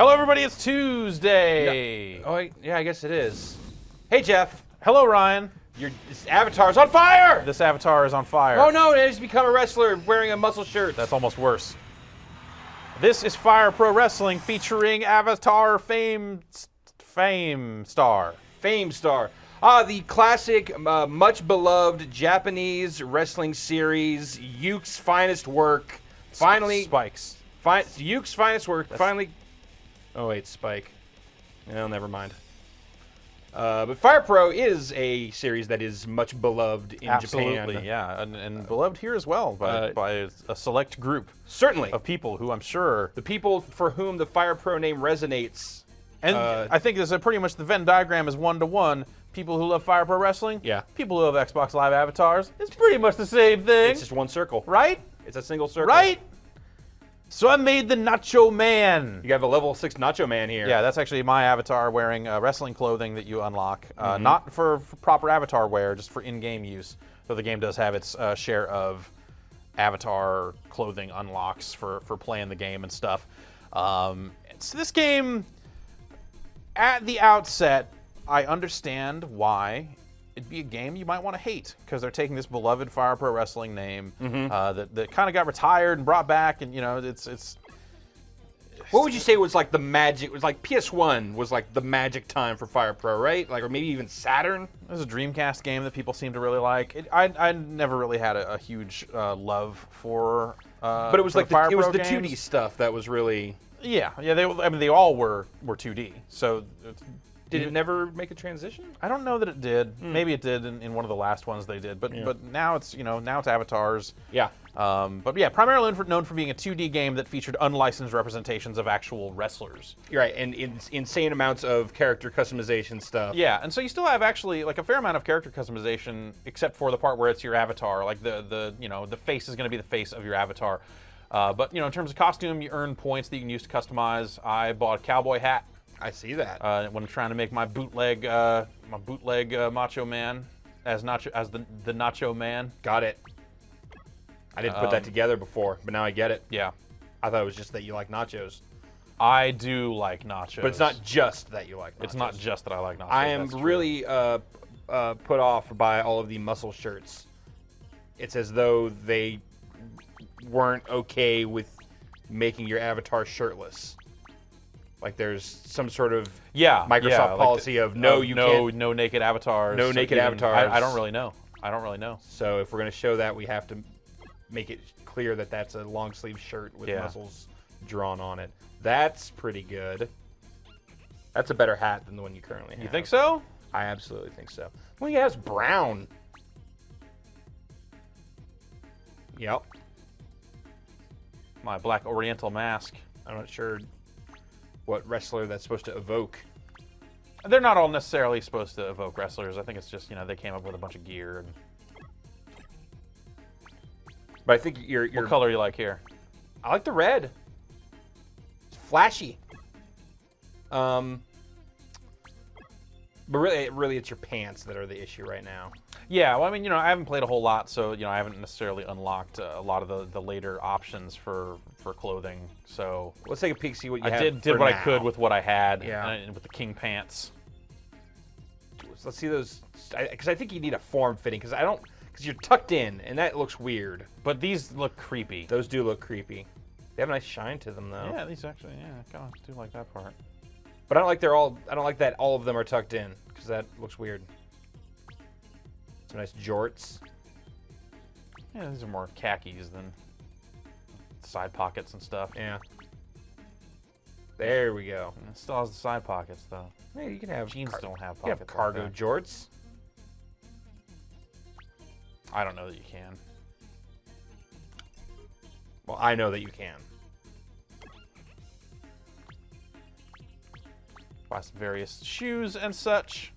Hello, everybody. It's Tuesday. Yeah. Oh, yeah, I guess it is. Hey, Jeff. Hello, Ryan. This avatar's on fire! This avatar is on fire. Oh, no, it has become a wrestler wearing a muscle shirt. That's almost worse. This is Fire Pro Wrestling featuring Avatar Fame Star. Fame Star. The classic, much beloved Japanese wrestling series, Yuke's finest work. Finally. Spikes. Yuke's finest work. Finally. Oh, wait, Spike. No, never mind. But Fire Pro is a series that is much beloved in Absolutely, Japan. yeah. And beloved here as well by a select group. Certainly. Of people who I'm sure. The people for whom the Fire Pro name resonates. And I think this is pretty much the Venn diagram is 1-to-1. People who love Fire Pro Wrestling. Yeah. People who love Xbox Live avatars. It's pretty much the same thing. It's just one circle. Right? It's a single circle. Right? So I made the Nacho Man. You have a level 6 Nacho Man here. Yeah, that's actually my avatar wearing wrestling clothing that you unlock. Not for proper avatar wear, just for in-game use. Though the game does have its share of avatar clothing unlocks for playing the game and stuff. So this game, at the outset, I understand why it'd be a game you might want to hate, because they're taking this beloved Fire Pro Wrestling name that kind of got retired and brought back, and it's. What would you say was like the magic? It was like PS1 was like the magic time for Fire Pro, right? Like, or maybe even Saturn. It was a Dreamcast game that people seem to really like. I never really had a huge love for. But it was like Fire it was Pro the games. 2D stuff that was really. Yeah. They all were 2D. So. Did it never make a transition? I don't know that it did. Maybe it did in one of the last ones they did. But now it's avatars. Yeah. But yeah, primarily known for being a 2D game that featured unlicensed representations of actual wrestlers. You're right, and insane amounts of character customization stuff. Yeah, and so you still have actually like a fair amount of character customization, except for the part where it's your avatar. Like the face is going to be the face of your avatar. But in terms of costume, you earn points that you can use to customize. I bought a cowboy hat. I see that. When I'm trying to make my bootleg Macho Man as the Nacho Man. Got it. I didn't put that together before, but now I get it. Yeah. I thought it was just that you like nachos. I do like nachos. But it's not just that you like nachos. It's not just that I like nachos. I am really put off by all of the muscle shirts. It's as though they weren't okay with making your avatar shirtless. Like there's some sort of Microsoft policy of no naked avatars. No naked avatars. I don't really know. So if we're going to show that, we have to make it clear that that's a long sleeve shirt with muscles drawn on it. That's pretty good. That's a better hat than the one you currently have. You think so? I absolutely think so. Well, he has brown. Yep. My black Oriental mask. I'm not sure what wrestler that's supposed to evoke. They're not all necessarily supposed to evoke wrestlers. I think it's just, they came up with a bunch of gear. And... But I think you're... What color do you like here? I like the red. It's flashy. But really it's your pants that are the issue right now. Yeah, well, I haven't played a whole lot, so, I haven't necessarily unlocked a lot of the later options for clothing, so... Let's take a peek, see what you have did what I could with what I had, and with the king pants. Let's see those, because I think you need a form fitting, because you're tucked in, and that looks weird. But these look creepy. Those do look creepy. They have a nice shine to them, though. Yeah, these actually, I kind of do like that part. But I don't like that all of them are tucked in, because that looks weird. Some nice jorts. Yeah, these are more khakis than side pockets and stuff. Yeah. There we go. And it still has the side pockets, though. Yeah, you can have jeans don't have pockets. You have cargo like jorts. I don't know that you can. Well, I know that you can. Buy some various shoes and such.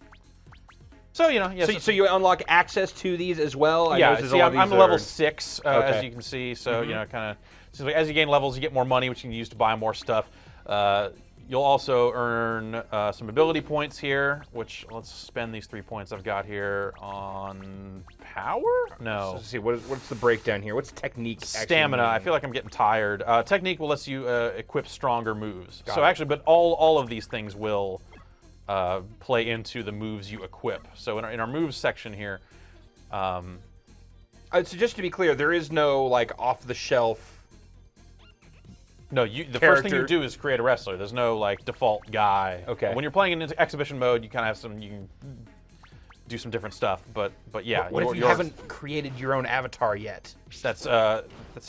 So, So you unlock access to these as well? Yeah, I'm level 6, okay. as you can see. So, kind of, as you gain levels, you get more money, which you can use to buy more stuff. You'll also earn some ability points here, which let's spend these 3 points I've got here on power? No. So let's see, what's the breakdown here? What's technique? actually Stamina. I mean? feel like I'm getting tired. Technique will let you equip stronger moves. Got So it. actually, but all of these things will play into the moves you equip. So in our moves section here, So just to be clear, there is no like off-the-shelf. no, the first thing you Character- do is create a wrestler. There's no like default guy. Okay. When you're playing in exhibition mode, you kind of have you can do some different stuff. But yeah, What if you haven't created your own avatar yet? That's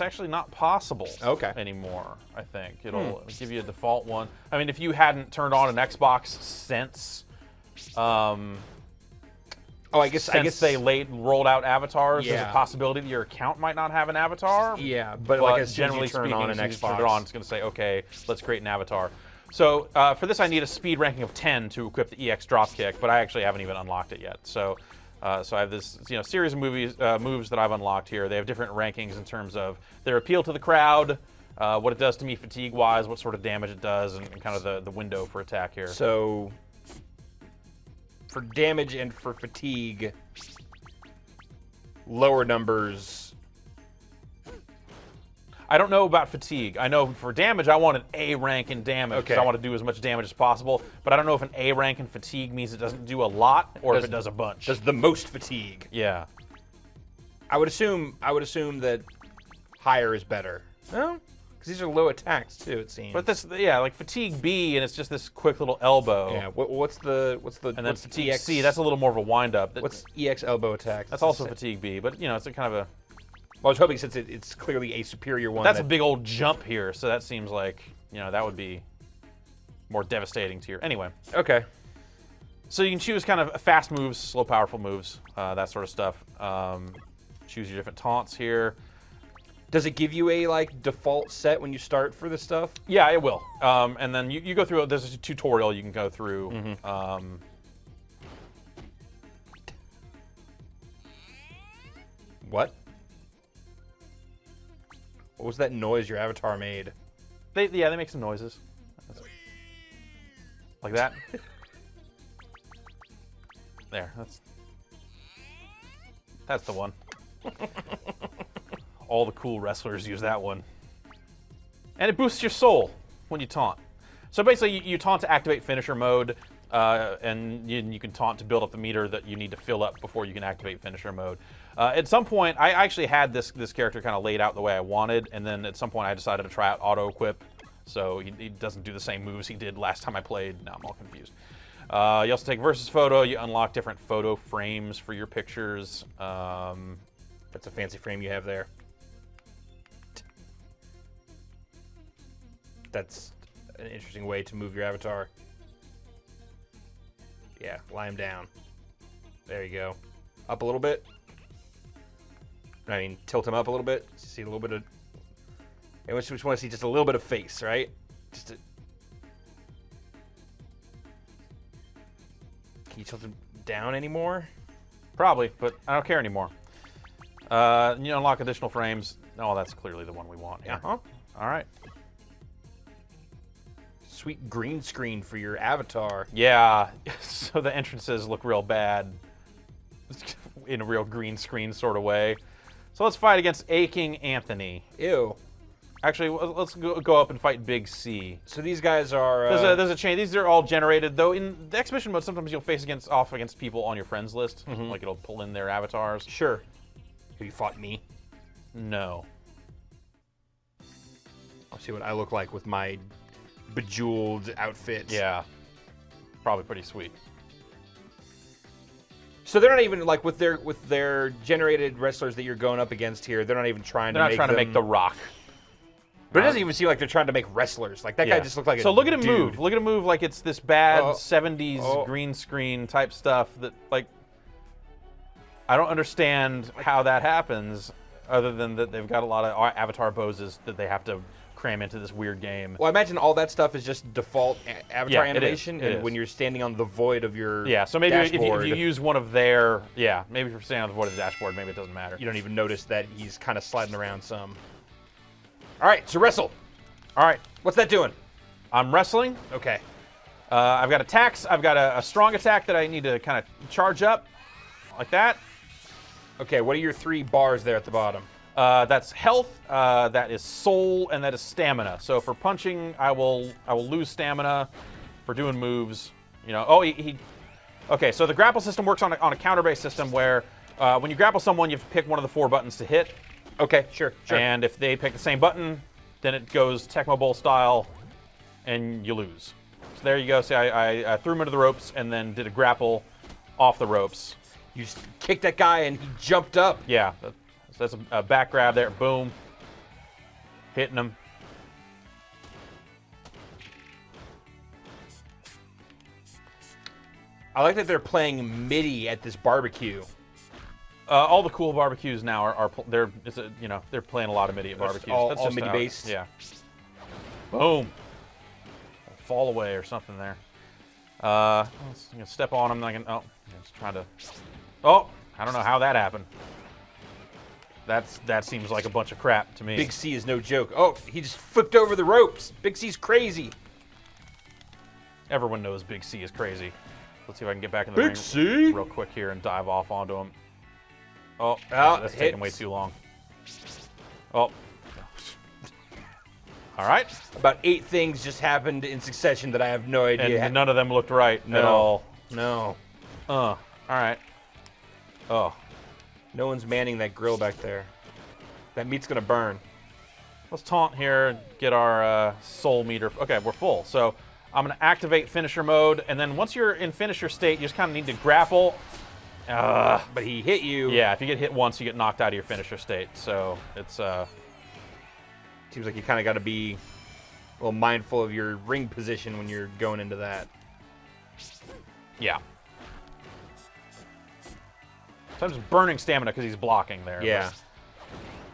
actually not possible Okay. anymore. I think it'll give you a default one. I mean, if you hadn't turned on an Xbox since Oh, I guess they rolled out avatars, there's Yeah. a possibility that your account might not have an avatar. Yeah, but, But like as soon as generally you turn speaking, on as an soon as you turn Xbox, it on, it's going to say, okay, let's create an avatar. So for this, I need a speed ranking of 10 to equip the EX dropkick, but I actually haven't even unlocked it yet. So I have this series of moves that I've unlocked here. They have different rankings in terms of their appeal to the crowd, what it does to me fatigue-wise, what sort of damage it does, and kind of the window for attack here. So for damage and for fatigue, lower numbers. I don't know about fatigue. I know for damage, I want an A rank in damage because Okay. I want to do as much damage as possible. But I don't know if an A rank in fatigue means it doesn't do a lot or if it does a bunch. Does the most fatigue? Yeah. I would assume that higher is better. No, because these are low attacks too. It seems. But this, like fatigue B, and it's just this quick little elbow. yeah. What's the And then what's fatigue EX, C, that's a little more of a wind up. what's EX elbow attack? That's also fatigue B, but it's a kind of a Well, I was hoping since it's clearly a superior one. that's a that- big old jump here, so that seems like that would be more devastating to your anyway. Okay. So you can choose kind of fast moves, slow, powerful moves, that sort of stuff. Choose your different taunts here. Does it give you a like default set when you start for this stuff? Yeah, it will. And then you go through. There's a tutorial you can go through. What? What was that noise your avatar made? They make some noises, like that. There, that's the one. All the cool wrestlers use that one, and it boosts your soul when you taunt. So basically, you taunt to activate finisher mode, and you can taunt to build up the meter that you need to fill up before you can activate finisher mode. At some point, I actually had this character kind of laid out the way I wanted, and then at some point I decided to try out auto equip, so he doesn't do the same moves he did last time I played. Now I'm all confused. You also take versus photo. You unlock different photo frames for your pictures. That's a fancy frame you have there. That's an interesting way to move your avatar. Yeah, lie him down. There you go. Up a little bit. I mean, tilt him up a little bit. See a little bit of. And we just want to see just a little bit of face, right? Just a... Can you tilt him down anymore? Probably, but I don't care anymore. You unlock additional frames. Oh, that's clearly the one we want here. Uh-huh. All right. Sweet green screen for your avatar. Yeah, so the entrances look real bad in a real green screen sort of way. So let's fight against Aching Anthony. Ew. Actually, let's go up and fight Big C. So these guys are. There's a chain. These are all generated, though. In the exhibition mode, sometimes you'll face off against people on your friends list. Like it'll pull in their avatars. Sure. Have you fought me? No. I'll see what I look like with my bejeweled outfit. Yeah. Probably pretty sweet. So they're not even like with their generated wrestlers that you're going up against here. They're not even trying They're to not make trying to make The Rock. But it doesn't even seem like they're trying to make wrestlers. Like that guy just looked like a So look at him dude. move. Look at him move like it's this bad Oh. 70s Oh. green screen type stuff that, like, I don't understand how that happens other than that they've got a lot of avatar poses that they have to cram into this weird game. Well, I imagine all that stuff is just default avatar Yeah, it is. animation, It and is. when you're standing on the void of your Yeah, so maybe dashboard, if you use one of their, maybe if you're standing on the void of the dashboard, maybe it doesn't matter. you don't even notice that he's kind of sliding around some. All right, so wrestle. All right, What's that doing? I'm wrestling. Okay. I've got attacks. I've got a strong attack that I need to kind of charge up, like that. Okay, what are your 3 bars there at the bottom? That's health, that is soul, and that is stamina. So for punching, I will lose stamina. For doing moves, you know. Oh, he okay, so the grapple system works on a counter-based system where when you grapple someone, you have to pick one of the 4 buttons to hit. Okay, sure. And if they pick the same button, then it goes Tecmo Bowl style, and you lose. So there you go. See, I threw him into the ropes and then did a grapple off the ropes. You just kicked that guy and he jumped up. Yeah, so that's a back grab there. Boom. Hitting him. I like that they're playing MIDI at this barbecue. All the cool barbecues now are they're playing a lot of MIDI at barbecues. All just MIDI based. Yeah. Boom. Fall away or something there. I'm gonna step on him. I'm just trying to. Oh, I don't know how that happened. That seems like a bunch of crap to me. Big C is no joke. Oh, he just flipped over the ropes. Big C's crazy. Everyone knows Big C is crazy. Let's see if I can get back in the ring C real quick here and dive off onto him. Oh, Oh, that's hits. taking way too long. Oh. All right. About 8 things just happened in succession that I have no idea. And none of them looked right No. at all. No. All right. Oh. No one's manning that grill back there. That meat's gonna burn. Let's taunt here and get our soul meter. Okay, we're full. So I'm going to activate finisher mode, and then once you're in finisher state, you just kind of need to grapple. But he hit you. Yeah, if you get hit once, you get knocked out of your finisher state. So it's Seems like you kind of got to be a little mindful of your ring position when you're going into that. yeah. So I'm just burning stamina because he's blocking there. Yeah.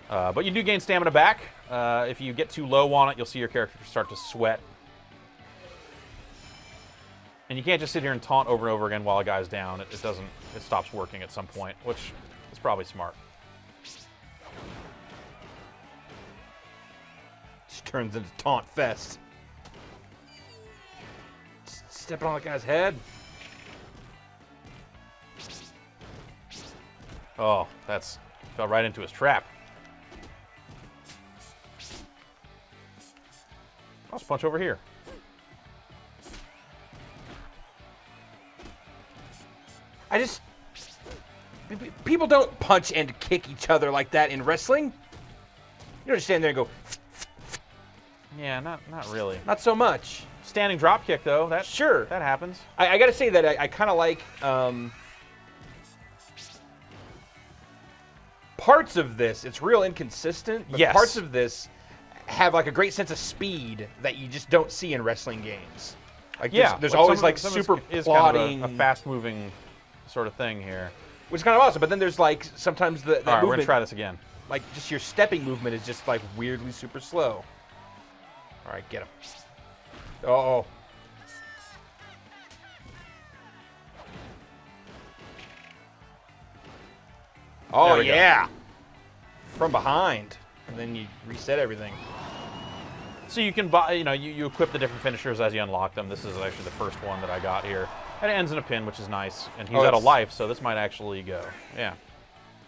But you do gain stamina back. If you get too low on it, you'll see your character start to sweat. And you can't just sit here and taunt over and over again while a guy's down. It stops working at some point, which is probably smart. Just turns into taunt fest. Stepping on that guy's head. Oh, fell right into his trap. Let's punch over here. People don't punch and kick each other like that in wrestling. You don't just stand there and go, Yeah, not really. not so much. Standing drop kick though, that Sure. that happens. I gotta say that I kind of like parts of this. It's real inconsistent, but Yes. parts of this have like a great sense of speed that you just don't see in wrestling games. Like Yeah, there's like always some like of super it is plotting, kind of a fast-moving sort of thing here. which is kind of awesome. But then there's like sometimes that All right, we're movement, gonna try this again. like just your stepping movement is just like weirdly super slow. All right, get him. Oh. Oh There we go. yeah. From behind, and then you reset everything. So you can buy, you equip the different finishers as you unlock them. This is actually the first one that I got here. And it ends in a pin, which is nice. And he's Oh, out of it's- life, so this might actually go. Yeah.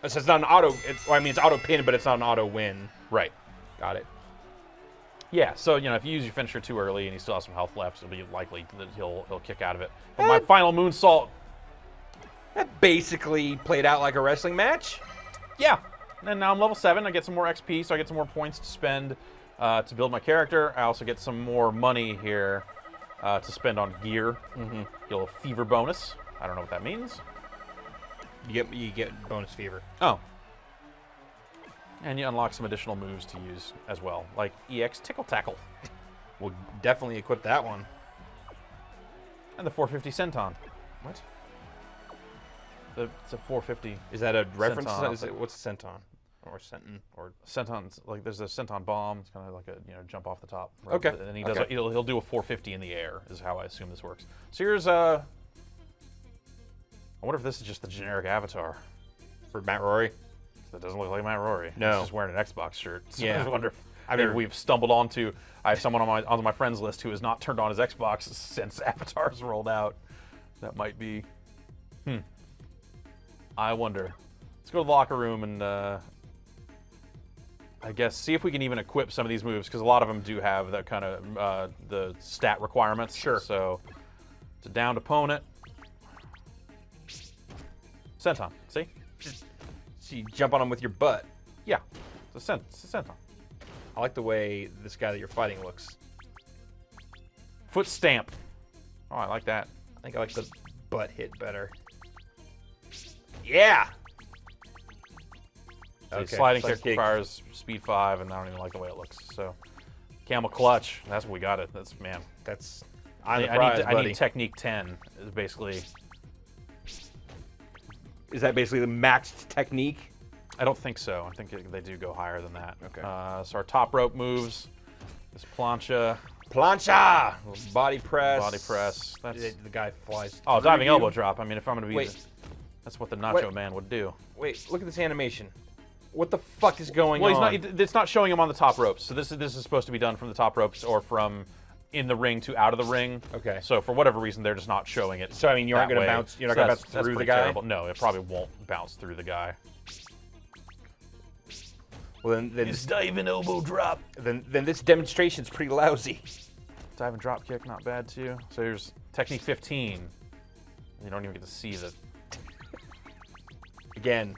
So it's not an auto. It's auto pin, but it's not an auto win. Right. Got it. Yeah, so if you use your finisher too early and he still has some health left, it'll be likely that he'll kick out of it. But my final moonsault, That basically played out like a wrestling match. yeah. And now I'm level 7. I get some more XP, so I get some more points to spend to build my character. I also get some more money here to spend on gear. Get a little fever bonus. I don't know what that means. You get bonus fever. Oh. And you unlock some additional moves to use as well, like EX Tickle Tackle We'll definitely equip that one. and the 450 Senton. What? It's a 450 Is that a reference? Senton. What's a centon? Or centon? Or Senton's like there's a Senton bomb. It's kind of like a jump off the top. Okay. And he does Okay. he'll do a 450 in the air is how I assume this works. So here's I wonder if this is just the generic avatar. for Matt Rory? That doesn't look like Matt Rory. No. He's just wearing an Xbox shirt. So Yeah. I wonder maybe we've stumbled onto. I have someone on my friends list who has not turned on his Xbox since Avatar's rolled out. That might be. I wonder. Let's go to the locker room and I guess see if we can even equip some of these moves, because a lot of them do have that kind of the stat requirements. Sure. So it's a downed opponent. Senton, see? So you jump on him with your butt. Yeah, it's a Senton. I like the way this guy that you're fighting looks. Foot stamp. Oh, I like that. I think I like the butt hit better. Yeah! So sliding kick requires speed 5, and I don't even like the way it looks. So, camel clutch. That's what we got it. That's, man. That's. I need technique 10. Is basically. Is that basically the maxed technique? I don't think so. I think they do go higher than that. Okay. So our top rope moves. This plancha. Plancha! Body press. Body press. That's. The guy flies. Oh, through diving you. elbow drop. I mean, if I'm going to be. Wait. That's what the Nacho Man would do. Wait, look at this animation. What the fuck is going on? Well, it's not showing him on the top ropes. So this is supposed to be done from the top ropes or from in the ring to out of the ring. Okay. So for whatever reason, they're just not showing it. So I mean, you aren't going to bounce. You're not going to bounce through the guy. Terrible. No, it probably won't bounce through the guy. Well, then It's diving elbow drop. Then this demonstration's pretty lousy. Dive and drop kick, not bad too. So here's technique 15. You don't even get to see the. Again,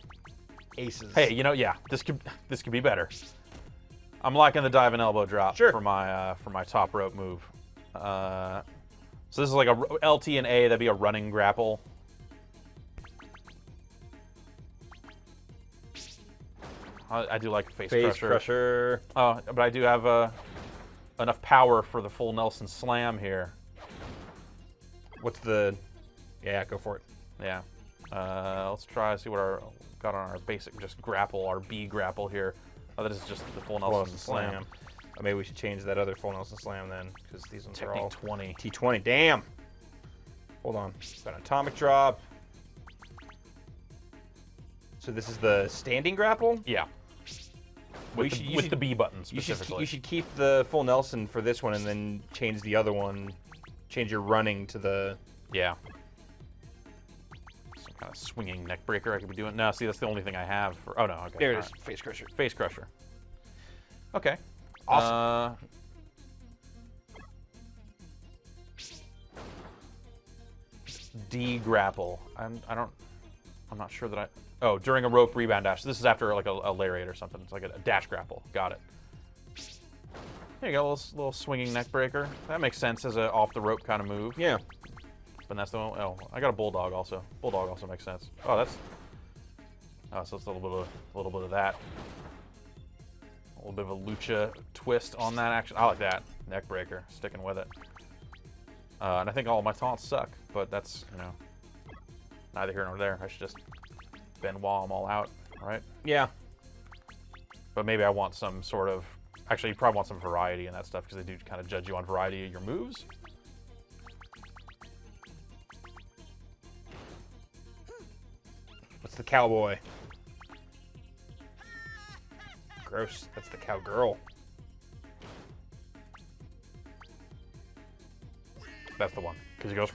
aces. Hey, yeah, this could be better. I'm liking the dive and elbow drop for my top rope move. So this is like a LT and A. That'd be a running grapple. I do like face crusher. Oh, but I do have enough power for the full Nelson slam here. What's the? Yeah, go for it. Yeah. Let's try to see what our got on our basic just grapple, our B grapple here. Oh, that is just the full Nelson slam. Maybe we should change that other full Nelson slam then, because these ones Technique are all 20. T20. Damn. Hold on. Got an atomic drop. So this is the standing grapple. Yeah. With the B button specifically. You should keep the full Nelson for this one, and then change the other one. Change your running to the. Yeah. Some kind of swinging neck breaker I could be doing. No, see, that's the only thing I have. Oh, no, okay. There it is. Face crusher. Face crusher. Okay. Awesome. D grapple. I'm not sure that I. Oh, during a rope rebound dash. This is after like a lariat or something. It's like a dash grapple. Got it. There you go, a little swinging neck breaker. That makes sense as a off the rope kind of move. Yeah. But that's the one. Oh, I got a bulldog also. Bulldog also makes sense. Oh, that's. Oh, so it's a little bit of that. A little bit of a lucha twist on that action. I like that neck breaker. Sticking with it. And I think all my taunts suck, but that's neither here nor there. I should just Benoit them all out, right? Yeah. But maybe I want some sort of. Actually, you probably want some variety in that stuff because they do kind of judge you on variety of your moves. What's the cowboy? Gross. That's the cowgirl. That's the one. Because he goes.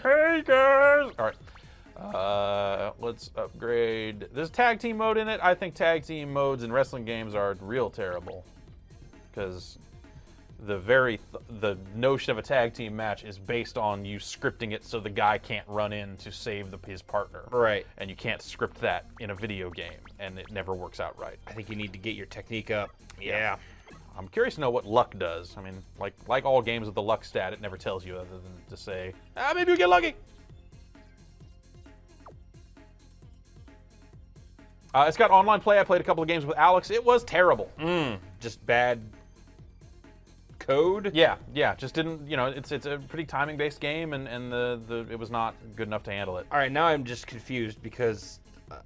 Hey guys! All right. Let's upgrade. There's tag team mode in it. I think tag team modes in wrestling games are real terrible. Because the notion of a tag team match is based on you scripting it so the guy can't run in to save his partner. Right. And you can't script that in a video game, and it never works out right. I think you need to get your technique up. Yeah. I'm curious to know what luck does. I mean, like all games with the luck stat, it never tells you other than to say, maybe you get lucky. It's got online play. I played a couple of games with Alex. It was terrible. Just bad code? Yeah. Just didn't, it's a pretty timing-based game, and it was not good enough to handle it. All right, now I'm just confused because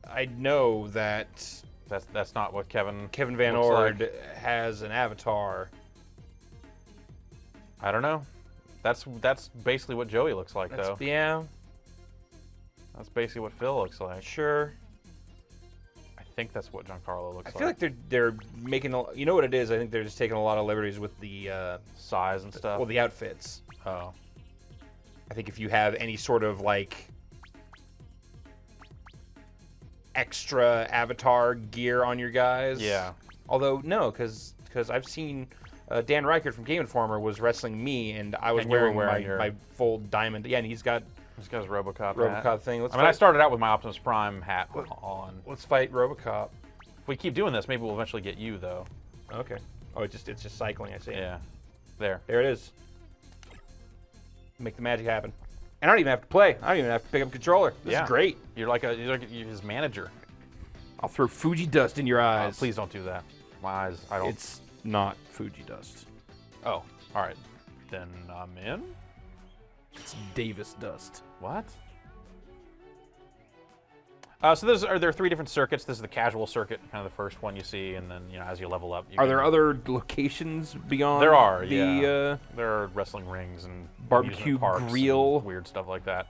I know that That's not what Kevin Van looks Ord like. has an avatar. I don't know. That's basically what Joey looks like, though. Yeah. That's basically what Phil looks like. Sure. think that's what Giancarlo looks I like. feel like they're making you know what it is. I think they're just taking a lot of liberties with the Size and stuff. well, the outfits. Oh. I think if you have any sort of like extra avatar gear on your guys, Yeah. Although no, because I've seen Dan Reichert from Game Informer was wrestling me, and I was And you were wearing, wearing your- my full diamond. Yeah, and he's got This guy's RoboCop. RoboCop hat. thing. I mean, I started out with my Optimus Prime hat on. Let's fight RoboCop. If we keep doing this, maybe we'll eventually get you, though. Okay. Oh, it's just cycling. I see. Yeah. There. There it is. Make the magic happen. And I don't even have to play. I don't even have to pick up a controller. This Yeah. is great. You're like his manager. I'll throw Fuji dust in your eyes. Please don't do that. My eyes, I don't. It's not Fuji dust. Oh, all right. Then I'm in. It's Davis dust. What? So there are 3 different circuits. This is the casual circuit, kind of the first one you see, and then as you level up. Are there other locations beyond? There are. the Yeah. There are wrestling rings and barbecue amusement parks and grill. weird stuff like that.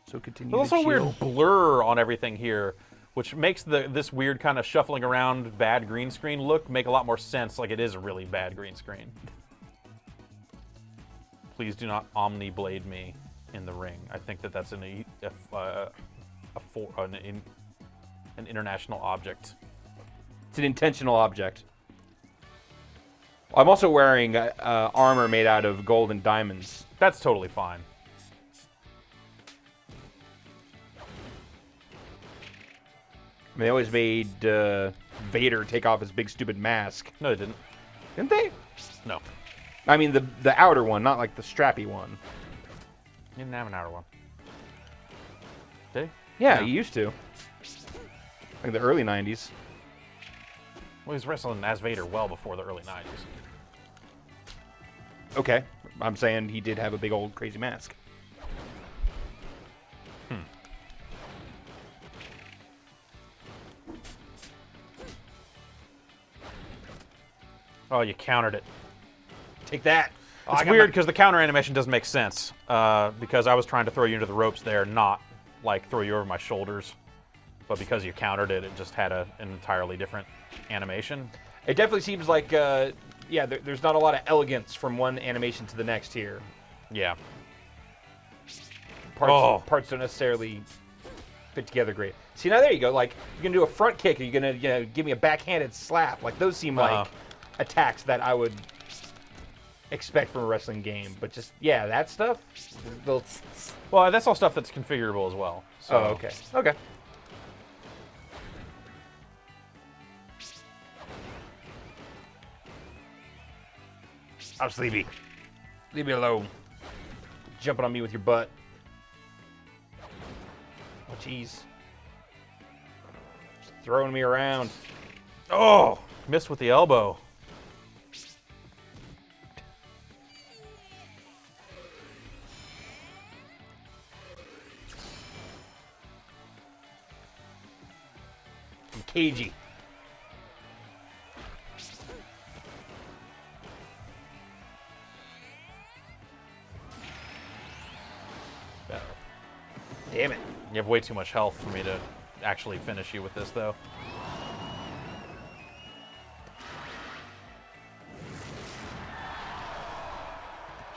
So continue. There's to also a chill. weird blur on everything here, which makes this weird kind of shuffling around bad green screen look make a lot more sense, like it is a really bad green screen. Please do not Omni Blade me in the ring. I think that's an international object. It's an intentional object. I'm also wearing armor made out of gold and diamonds. That's totally fine. I mean, they always made Vader take off his big stupid mask, No, they didn't. didn't they? No. I mean, the outer one, not like the strappy one. You didn't have an outer one. Did he? Yeah, No. you used to. Like the early 90s. Well, he was wrestling as Vader well before the early 90s. Okay. I'm saying he did have a big old crazy mask. Oh, you countered it. Take that. Oh, I It's got weird my- because the counter animation doesn't make sense. Because I was trying to throw you into the ropes there, not like throw you over my shoulders. But because you countered it, it just had an entirely different animation. It definitely seems like, yeah, there's not a lot of elegance from one animation to the next here. Yeah. Parts don't necessarily fit together great. See, now there you go. Like, you're going to do a front kick, or you're going to give me a backhanded slap. Like, those seem like attacks that I would expect from a wrestling game. But just, yeah, that stuff? Well, that's all stuff that's configurable as well. So. Oh, okay. Okay. I'm sleepy. Leave me alone. Jumping on me with your butt. Oh, jeez. Just throwing me around. Oh, missed with the elbow. I'm cagey. Damn it. You have way too much health for me to actually finish you with this, though.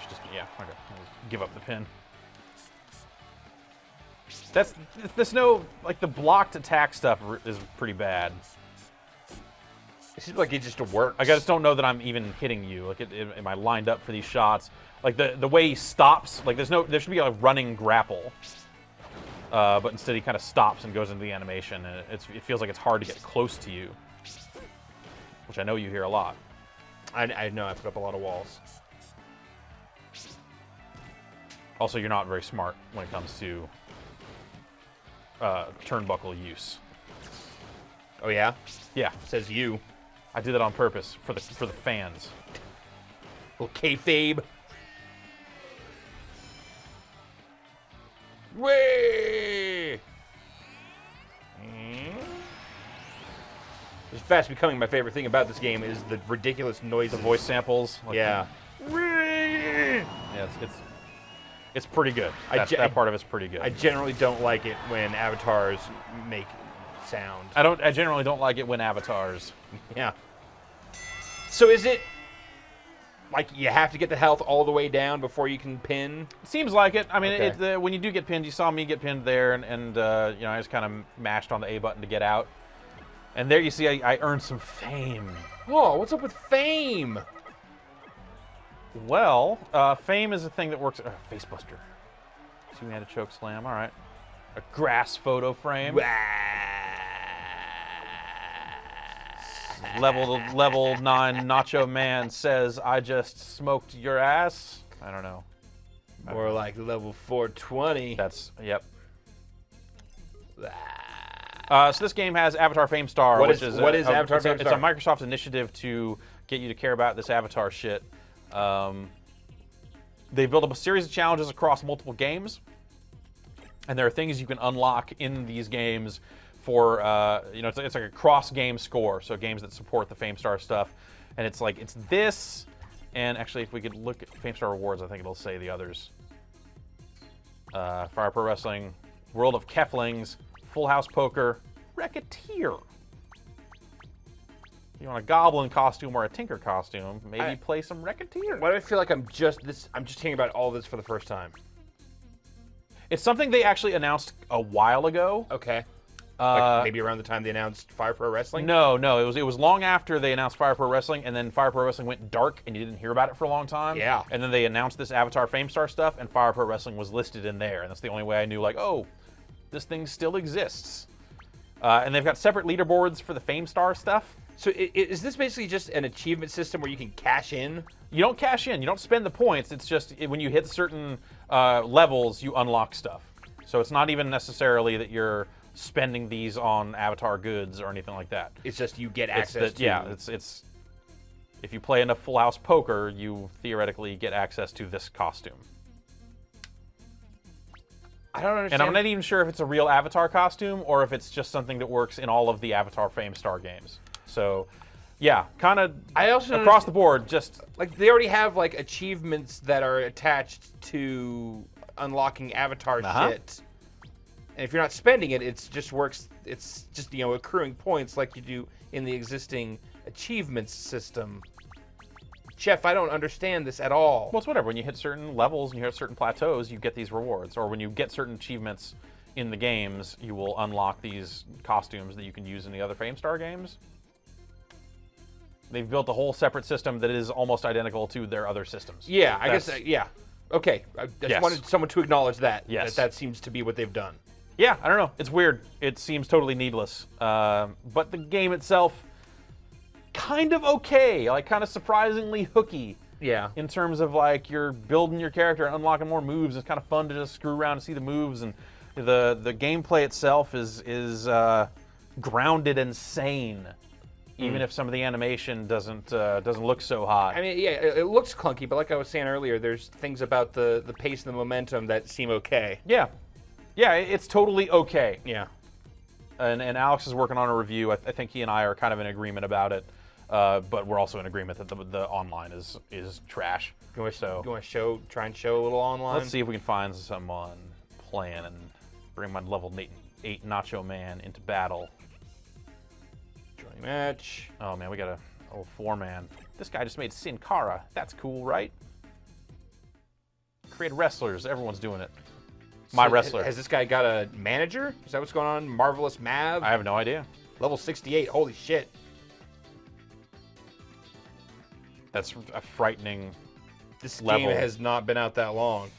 Should just, yeah, okay. I'll give up the pin. There's no, like, the blocked attack stuff is pretty bad. It seems like it just works. Like, I just don't know that I'm even hitting you. Like, am I lined up for these shots? Like, the way he stops, like, there should be a running grapple. But instead he kind of stops and goes into the animation, and it feels like it's hard to get close to you. Which I know you hear a lot. I know I put up a lot of walls. Also, you're not very smart when it comes to turnbuckle use. Oh, yeah? Yeah, Says you. I did that on purpose for the fans. Little kayfabe. Way! It's fast becoming my favorite thing about this game is the ridiculous noises. The voice samples. Like, Yeah. Yeah, it's pretty good. I That part of it's pretty good. I generally don't like it when avatars make sound. I generally don't like it when avatars. Yeah. So is it like you have to get the health all the way down before you can pin? Seems like it. I mean, Okay. when you do get pinned, you saw me get pinned there, and you know, I just kind of mashed on the A button to get out. And there you see I earned some fame. Oh, what's up with fame? Well, fame is a thing that works. Facebuster. See, we had a choke slam. All right. A grass photo frame. Level 9 Nacho Man says, "I just smoked your ass." I don't know. Or like level 420. That's yep. So this game has Avatar Fame Star, What which is is Avatar Fame It's Star? a Microsoft initiative to get you to care about this Avatar shit. They built up a series of challenges across multiple games, and there are things you can unlock in these games for you know, it's like a cross-game score, so games that support the Fame Star stuff, and it's this, and actually if we could look at Fame Star rewards, I think it'll say the others. Fire Pro Wrestling, World of Keflings, Full House Poker, Racketeer. If you want a goblin costume or a tinker costume, maybe play some Racketeer. Why do I feel like I'm just hearing about all this for the first time? It's something they actually announced a while ago. Okay. Like maybe around the time they announced Fire Pro Wrestling? No, it was long after they announced Fire Pro Wrestling, and then Fire Pro Wrestling went dark, and you didn't hear about it for a long time. Yeah. And then they announced this Avatar Fame Star stuff, and Fire Pro Wrestling was listed in there, and that's the only way I knew, like, oh, this thing still exists. And they've got separate leaderboards for the Fame Star stuff. So is this basically just an achievement system where you can cash in? You don't cash in. You don't spend the points. It's just when you hit certain levels, you unlock stuff. So it's not even necessarily that you're spending these on Avatar goods or anything like that. It's just you get access to... Yeah, it's if you play enough Full House Poker, you theoretically get access to this costume. I don't understand. And I'm not even sure if it's a real Avatar costume or if it's just something that works in all of the Avatar Fame Star games. So, yeah, kind of across the board, just... Like, they already have, like, achievements that are attached to unlocking Avatar shit. And if you're not spending it, it's just, you know, accruing points like you do in the existing achievements system. Jeff, I don't understand this at all. Well, it's whatever. When you hit certain levels and you hit certain plateaus, you get these rewards. Or when you get certain achievements in the games, you will unlock these costumes that you can use in the other Fame Star games. They've built a whole separate system that is almost identical to their other systems. Yeah, I guess, yeah. Okay, I just wanted someone to acknowledge that. Yes. That seems to be what they've done. Yeah, I don't know. It's weird. It seems totally needless. But the game itself, kind of okay. Like, kind of surprisingly hooky. Yeah. In terms of, like, you're building your character and unlocking more moves. It's kind of fun to just screw around and see the moves. And the gameplay itself is grounded and sane. Even if some of the animation doesn't look so hot. I mean, yeah, it looks clunky, but like I was saying earlier, there's things about the pace and the momentum that seem okay. Yeah. Yeah, it's totally okay. Yeah. And Alex is working on a review. I think he and I are kind of in agreement about it. But we're also in agreement that the online is trash. You want to try and show a little online? Let's see if we can find someone playing and bring my level 8 Nacho Man into battle. Joining match. Oh man, we got a old 4-man. This guy just made Sin Cara. That's cool, right? Create wrestlers. Everyone's doing it. My wrestler. Has this guy got a manager? Is that what's going on? Marvelous Mav? I have no idea. Level 68. Holy shit. That's a frightening This level. game has not been out that long.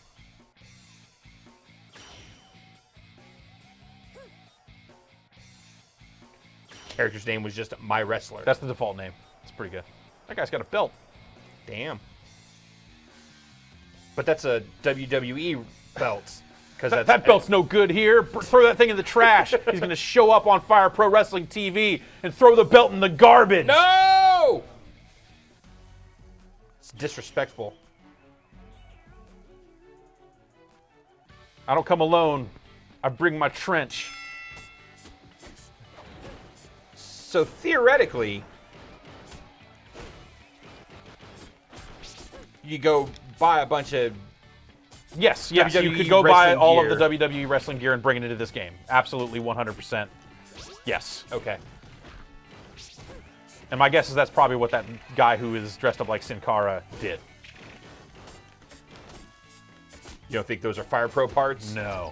Character's name was just My Wrestler. That's the default name. It's pretty good. That guy's got a belt. Damn. But that's a WWE belt. That belt's no good here. Throw that thing in the trash. He's going to show up on Fire Pro Wrestling TV and throw the belt in the garbage. No! It's disrespectful. I don't come alone. I bring my trench. So theoretically, you go buy a bunch of Yes, you WWE could go buy wrestling all gear. of the WWE wrestling gear and bring it into this game. Absolutely, 100%. Yes. Okay. And my guess is that's probably what that guy who is dressed up like Sin Cara did. You don't think those are Fire Pro parts? No.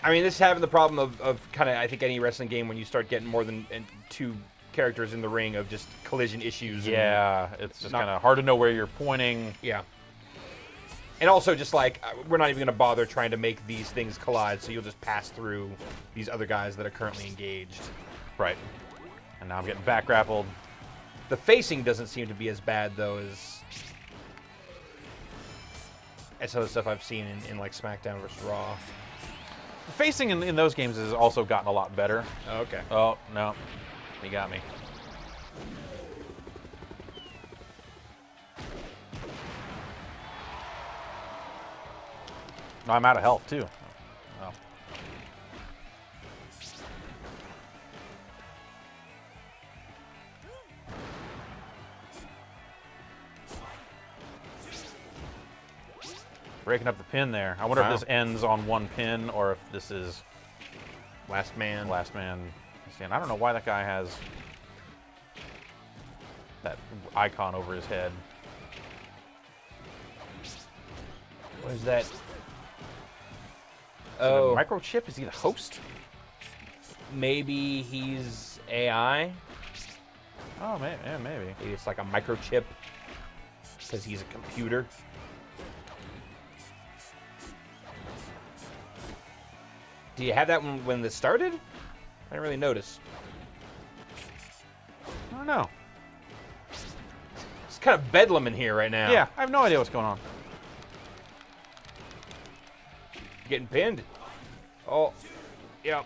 I mean, this is having the problem of kind of, I think, any wrestling game when you start getting more than two characters in the ring of just collision issues. Yeah, it's just not- kind of hard to know where you're pointing. Yeah. And also just like, we're not even going to bother trying to make these things collide, so you'll just pass through these other guys that are currently engaged. Right. And now I'm getting back grappled. The facing doesn't seem to be as bad, though, as some of the stuff I've seen in like SmackDown vs. Raw. The facing in those games has also gotten a lot better. Oh, okay. Oh, no. He got me. No, I'm out of health, too. Oh. Breaking up the pin there. I wonder Wow. if this ends on one pin or if this is Last man. last man. And I don't know why that guy has that icon over his head. What is that? Is it Oh, a microchip? Is he the host? maybe he's AI. Oh, maybe. Yeah, maybe. Maybe it's like a microchip because he's a computer. Do you have that when this started? I didn't really notice. I don't know. It's kind of bedlam in here right now. Yeah, I have no idea what's going on. Getting pinned. Oh, yep.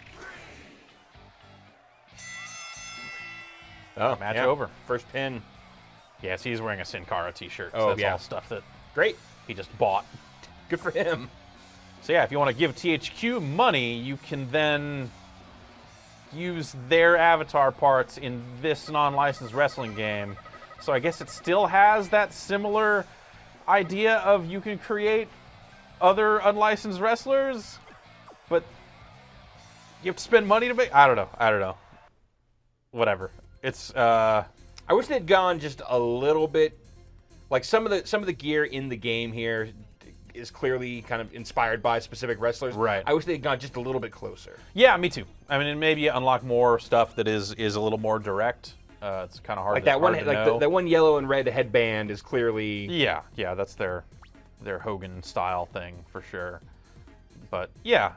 Oh, Match yeah. over. First pin. Yes, he's wearing a Sin Cara t-shirt. Oh, That's yeah. all stuff that Great. he just bought. Good for him. So yeah, if you want to give THQ money, you can then use their avatar parts in this non-licensed wrestling game. So I guess it still has that similar idea of you can create other unlicensed wrestlers, but you have to spend money to make. I don't know. Whatever. It's I wish they'd gone just a little bit. Like some of the gear in the game here is clearly kind of inspired by specific wrestlers. Right. I wish they'd gone just a little bit closer. yeah, me too. I mean, and maybe unlock more stuff that is a little more direct. It's kind of hard. Like to, that one, hard to like know. that one yellow and red headband is clearly. Yeah, that's their Hogan style thing for sure. But yeah,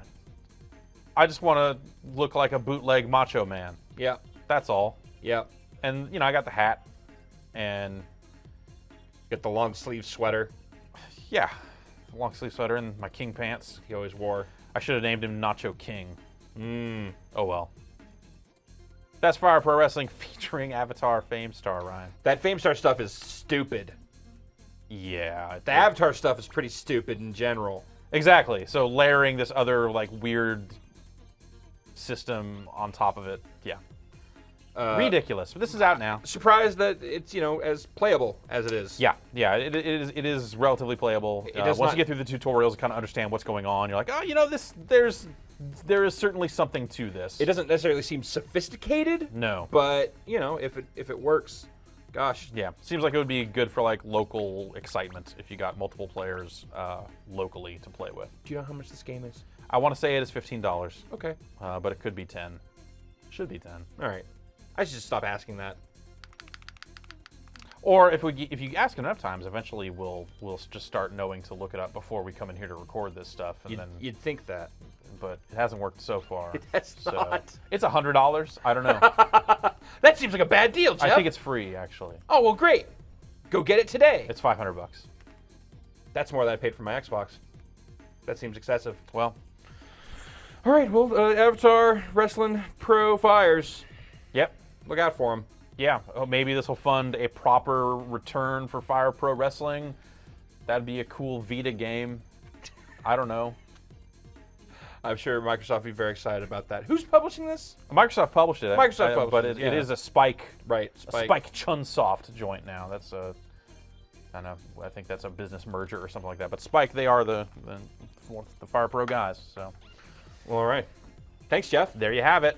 I just want to look like a bootleg Macho Man. Yeah. That's all. Yeah. And I got the hat, and Get the long sleeve sweater yeah, long sleeve sweater and my king pants. he always wore. I should have named him Nacho King. Oh well. That's Fire Pro Wrestling featuring Avatar Fame Star Ryan. That Fame Star stuff is stupid. Yeah. The Avatar stuff is pretty stupid in general. Exactly. So layering this other like weird system on top of it, yeah. Ridiculous. But this is out now. Surprised that it's as playable as it is. Yeah. It is relatively playable. does Once not- you get through the tutorials and kind of understand what's going on, you're like, oh, there is certainly something to this. It doesn't necessarily seem sophisticated, No. but if it works, gosh. Yeah. Seems like it would be good for like local excitement if you got multiple players locally to play with. Do you know how much this game is? I want to say it is $15, Okay. but it could be 10. Should be 10. All right. I should just stop asking that. Or if you ask enough times, eventually we'll just start knowing to look it up before we come in here to record this stuff, and then. You'd think that. But it hasn't worked so far. It has not. It's $100. I don't know. That seems like a bad deal, Jeff. I think it's free actually. Oh, well, great. Go get it today. It's $500. That's more than I paid for my Xbox. That seems excessive. Well, All right, well, Avatar Wrestling Pro Fires. yep. Look out for them. Yeah. Oh, maybe this will fund a proper return for Fire Pro Wrestling. That'd be a cool Vita game. I don't know. I'm sure Microsoft will be very excited about that. Who's publishing this? Microsoft published it. Microsoft published but it, it yeah. is a Spike Right, Chunsoft joint now. That's kind of, I think that's a business merger or something like that. But Spike, they are the Fire Pro guys. So, Well, all right. thanks, Jeff. There you have it.